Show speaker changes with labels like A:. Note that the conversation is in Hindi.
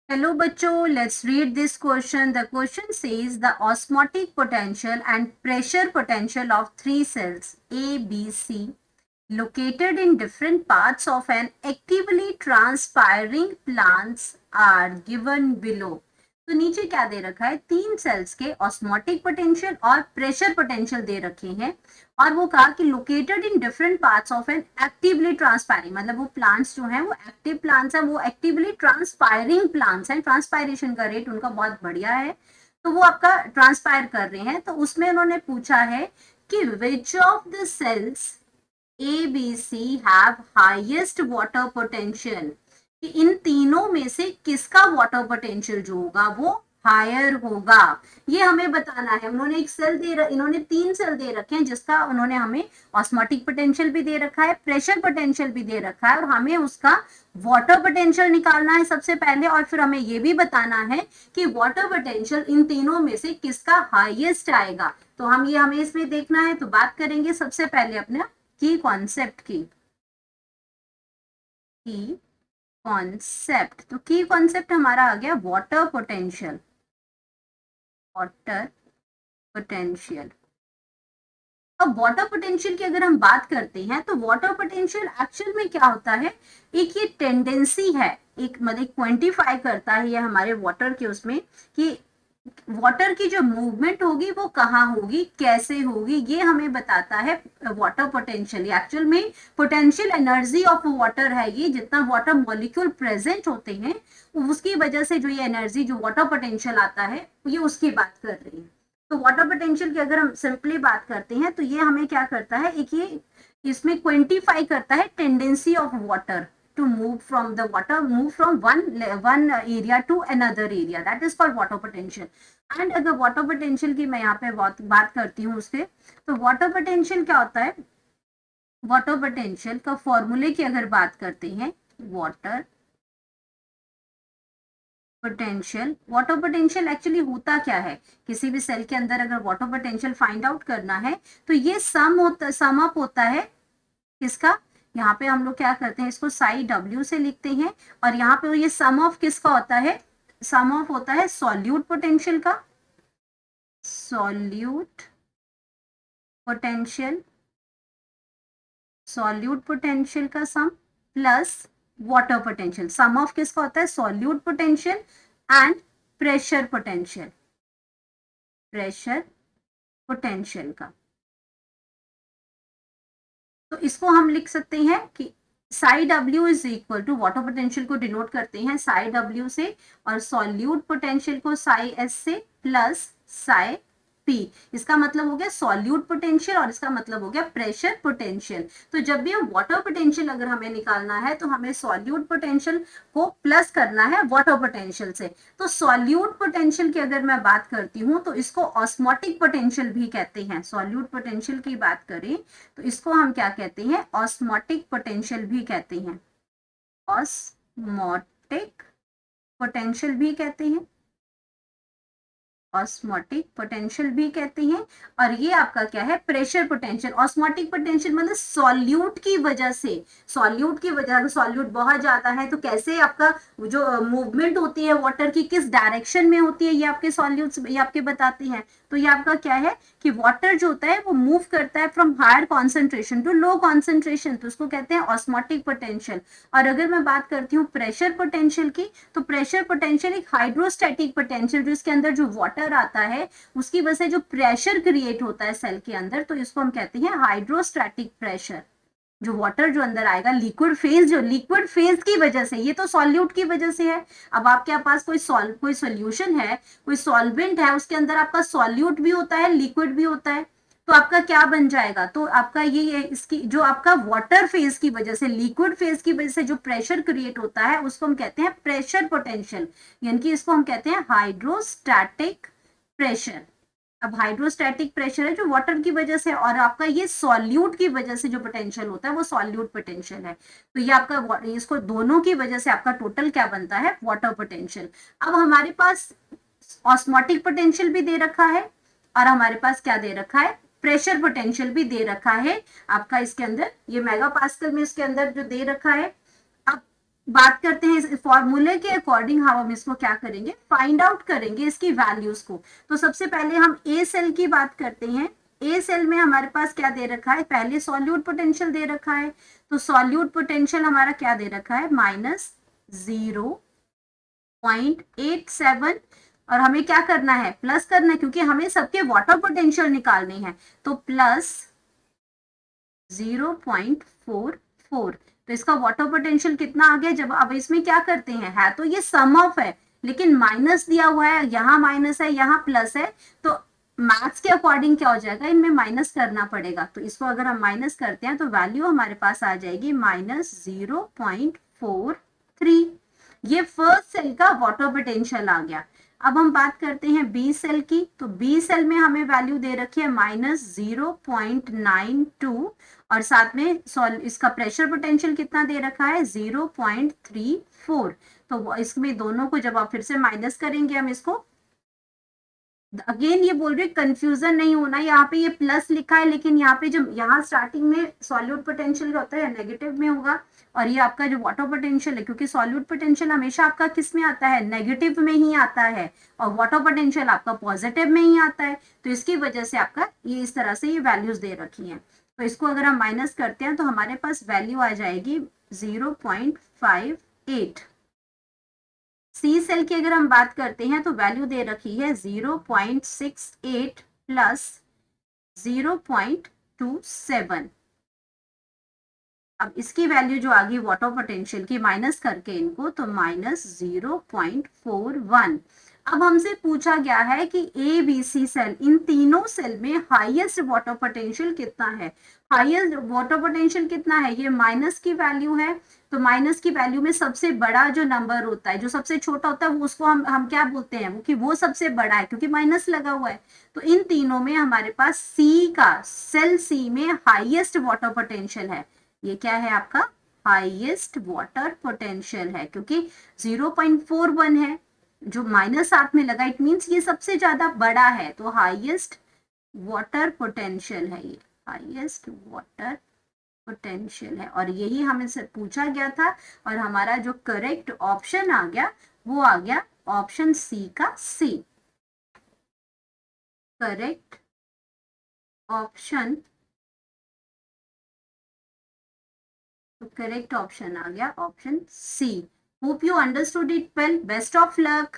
A: Hello बच्चों, let's read this question. The question says the osmotic potential and pressure potential of three cells A, B, C located in different parts of an actively transpiring plants are given below. तो नीचे क्या दे रखा है, तीन सेल्स के ऑस्मोटिक पोटेंशियल और प्रेशर पोटेंशियल दे रखे हैं और वो कहा कि located in different parts of an actively transpiring, मतलब वो प्लांट्स जो हैं वो एक्टिव प्लांट्स हैं, वो एक्टिवली ट्रांसपायरिंग प्लांट्स हैं, ट्रांसपायरेशन का रेट उनका बहुत बढ़िया है, तो वो आपका ट्रांसपायर कर रहे हैं। तो उसमें उन्होंने पूछा है कि which of the cells A B C have highest water potential, कि इन तीनों में से किसका वाटर पोटेंशियल जो होगा वो हायर होगा, ये हमें बताना है। उन्होंने एक सेल इन्होंने तीन सेल दे रखे हैं जिसका उन्होंने हमें ऑस्मोटिक पोटेंशियल भी दे रखा है, प्रेशर पोटेंशियल भी दे रखा है और हमें उसका वाटर पोटेंशियल निकालना है सबसे पहले, और फिर हमें ये भी बताना है कि वाटर पोटेंशियल इन तीनों में से किसका हाईएस्ट आएगा। तो हमें इसमें देखना है। तो बात करेंगे सबसे पहले अपने की कॉन्सेप्ट की कॉन्सेप्ट। तो की कॉन्सेप्ट हमारा आ गया वाटर पोटेंशियल। वाटर पोटेंशियल, अब वाटर पोटेंशियल की अगर हम बात करते हैं तो वाटर पोटेंशियल एक्चुअल में क्या होता है, एक ये टेंडेंसी है, एक मतलब क्वांटिफाई करता है ये हमारे वाटर के उसमें कि वाटर की जो मूवमेंट होगी वो कहाँ होगी, कैसे होगी, ये हमें बताता है वाटर पोटेंशियल। एक्चुअल में पोटेंशियल एनर्जी ऑफ वाटर है ये, जितना वाटर मॉलिक्यूल प्रेजेंट होते हैं उसकी वजह से जो ये एनर्जी जो वाटर पोटेंशियल आता है ये उसकी बात कर रही है। तो वाटर पोटेंशियल की अगर हम सिंपली बात करते हैं तो ये हमें क्या करता है, एक ये इसमें क्वांटिफाई करता है tendency of water to move from the water, move from one area to another area, that is called water potential. And अगर water potential की मैं यहाँ पे बात करती हूँ उसके, तो water potential क्या होता है, water potential का फॉर्मूले की अगर बात करते हैं, water potential, water potential actually होता क्या है, किसी भी सेल के अंदर अगर वाटर पोटेंशियल फाइंड आउट करना है तो ये सम अप होता है किसका, यहाँ पे हम लोग क्या करते हैं इसको साई डब्ल्यू से लिखते हैं, और यहाँ पे ये सम ऑफ किसका होता है, सम ऑफ होता है सॉल्यूट पोटेंशियल का, सॉल्यूट पोटेंशियल, सॉल्यूट पोटेंशियल का sum plus water potential. Sum of किसका होता है, solute potential and pressure potential, pressure potential का। तो इसको हम लिख सकते हैं कि psi W is equal to, water potential को डिनोट करते हैं साई डब्ल्यू से और सॉल्यूट पोटेंशियल को साई एस से प्लस साई पी। इसका मतलब हो गया सॉल्यूट पोटेंशियल और इसका मतलब हो गया प्रेशर पोटेंशियल। तो जब भी हम वाटर पोटेंशियल अगर हमें निकालना है तो हमें सॉल्यूट पोटेंशियल को प्लस करना है वाटर पोटेंशियल से। तो सॉल्यूट पोटेंशियल की अगर मैं बात करती हूँ तो इसको ऑस्मोटिक पोटेंशियल भी कहते हैं। सॉल्यूट पोटेंशियल की बात करें तो इसको हम क्या कहते हैं, ऑस्मोटिक पोटेंशियल भी कहते हैं, ऑस्मोटिक पोटेंशियल भी कहते हैं, ऑस्मोटिक पोटेंशियल भी कहते हैं। और ये आपका क्या है, प्रेशर पोटेंशियल। ऑस्मोटिक पोटेंशियल मतलब सॉल्यूट की वजह से, सॉल्यूट की वजह, अगर सॉल्यूट बहुत ज्यादा है तो कैसे आपका जो मूवमेंट होती है वाटर की किस डायरेक्शन में होती है, ये आपके सॉल्यूट्स ये आपके बताते हैं। तो ये आपका क्या है कि वाटर जो होता है वो मूव करता है from higher concentration to low concentration, तो उसको कहते हैं ऑस्मोटिक पोटेंशियल। और अगर मैं बात करती हूँ प्रेशर पोटेंशियल की, तो प्रेशर पोटेंशियल एक हाइड्रोस्टैटिक पोटेंशियल, जो इसके अंदर जो वाटर आता है उसकी वजह से जो प्रेशर क्रिएट होता है सेल के अंदर, तो इसको हम कहते हैं हाइड्रोस्टैटिक प्रेशर। जो वाटर जो अंदर आएगा लिक्विड फेज, जो लिक्विड फेज की वजह से, ये तो सॉल्यूट की वजह से है। अब आपके पास कोई सोल्यूशन है, कोई सॉल्वेंट है, उसके अंदर आपका सॉल्यूट भी होता है लिक्विड भी होता है, तो आपका क्या बन जाएगा, तो आपका ये इसकी जो आपका वाटर फेज की वजह से, लिक्विड फेज की वजह से जो प्रेशर क्रिएट होता है उसको हम कहते हैं प्रेशर पोटेंशियल, यानी कि इसको हम कहते हैं हाइड्रोस्टैटिक प्रेशर। अब हाइड्रोस्टैटिक प्रेशर है जो वाटर की वजह से, और आपका ये सॉल्यूट की वजह से जो पोटेंशियल होता है वो सॉल्यूट पोटेंशियल है। तो ये आपका इसको दोनों की वजह से आपका टोटल क्या बनता है, वाटर पोटेंशियल। अब हमारे पास ऑस्मोटिक पोटेंशियल भी दे रखा है और हमारे पास क्या दे रखा है, प्रेशर पोटेंशियल भी दे रखा है आपका इसके अंदर, ये मेगा पास्कल में इसके अंदर जो दे रखा है। अब बात करते हैं इस फॉर्मूले के अकॉर्डिंग हम इसको क्या करेंगे, फाइंड आउट करेंगे इसकी वैल्यूज को। तो सबसे पहले हम ए सेल की बात करते हैं। ए सेल में हमारे पास क्या दे रखा है, पहले सॉल्यूट पोटेंशियल दे रखा है। तो सॉल्यूट पोटेंशियल हमारा क्या दे रखा है, -0.87, और हमें क्या करना है, प्लस करना है, क्योंकि हमें सबके वाटर पोटेंशियल निकालने हैं। तो प्लस 0.44, तो इसका वाटर पोटेंशियल कितना आ गया। जब अब इसमें क्या करते हैं, है तो ये सम ऑफ है, लेकिन माइनस दिया हुआ है, यहाँ माइनस है, यहाँ प्लस है, तो मैथ्स के अकॉर्डिंग क्या हो जाएगा, इनमें माइनस करना पड़ेगा। तो इसको अगर हम माइनस करते हैं तो वैल्यू हमारे पास आ जाएगी -0.43। ये फर्स्ट सेल का वाटर पोटेंशियल आ गया। अब हम बात करते हैं बी सेल की। तो बी सेल में हमें वैल्यू दे रखी है -0.92, और साथ में इसका प्रेशर पोटेंशियल कितना दे रखा है, 0.34। तो इसमें दोनों को जब आप फिर से माइनस करेंगे हम इसको, अगेन ये बोल रहे कंफ्यूजन नहीं होना, यहाँ पे ये प्लस लिखा है, लेकिन यहाँ पे जब यहाँ स्टार्टिंग में सॉल्यूट पोटेंशियल होता है नेगेटिव में होगा, और ये आपका जो वाटर पोटेंशियल है, क्योंकि सॉल्यूट पोटेंशियल हमेशा आपका किस में आता है, नेगेटिव में ही आता है, और वाटर पोटेंशियल आपका पॉजिटिव में ही आता है। तो इसकी वजह से आपका ये इस तरह से ये वैल्यूज दे रखी हैं। तो इसको अगर हम माइनस करते हैं तो हमारे पास वैल्यू आ जाएगी 0.58। सी सेल की अगर हम बात करते हैं तो वैल्यू दे रखी है 0.68 प्लस 0.27। अब इसकी वैल्यू जो आ गई वाटर पोटेंशियल की, माइनस करके इनको, तो -0.41। अब हमसे पूछा गया है कि ए बी सी सेल, इन तीनों सेल में हाईएस्ट वाटर पोटेंशियल कितना है। हाईएस्ट वाटर पोटेंशियल कितना है, ये माइनस की वैल्यू है। तो माइनस की वैल्यू में सबसे बड़ा जो नंबर होता है, जो सबसे छोटा होता है, वो उसको हम क्या बोलते हैं, कि वो सबसे बड़ा है, क्योंकि माइनस लगा हुआ है। तो इन तीनों में हमारे पास सी का, सेल सी में हाईएस्ट वाटर पोटेंशियल है। ये क्या है आपका, हाईएस्ट वाटर पोटेंशियल है, क्योंकि 0.41 है, जो माइनस साथ में लगा, इट मीन्स ये सबसे ज्यादा बड़ा है। तो हाईएस्ट वाटर पोटेंशियल है, ये हाईएस्ट वाटर पोटेंशियल है, और यही हमें से पूछा गया था। और हमारा जो करेक्ट ऑप्शन आ गया वो आ गया ऑप्शन सी का सी। करेक्ट ऑप्शन, तो करेक्ट ऑप्शन आ गया option C. Hope you understood it well, best of luck.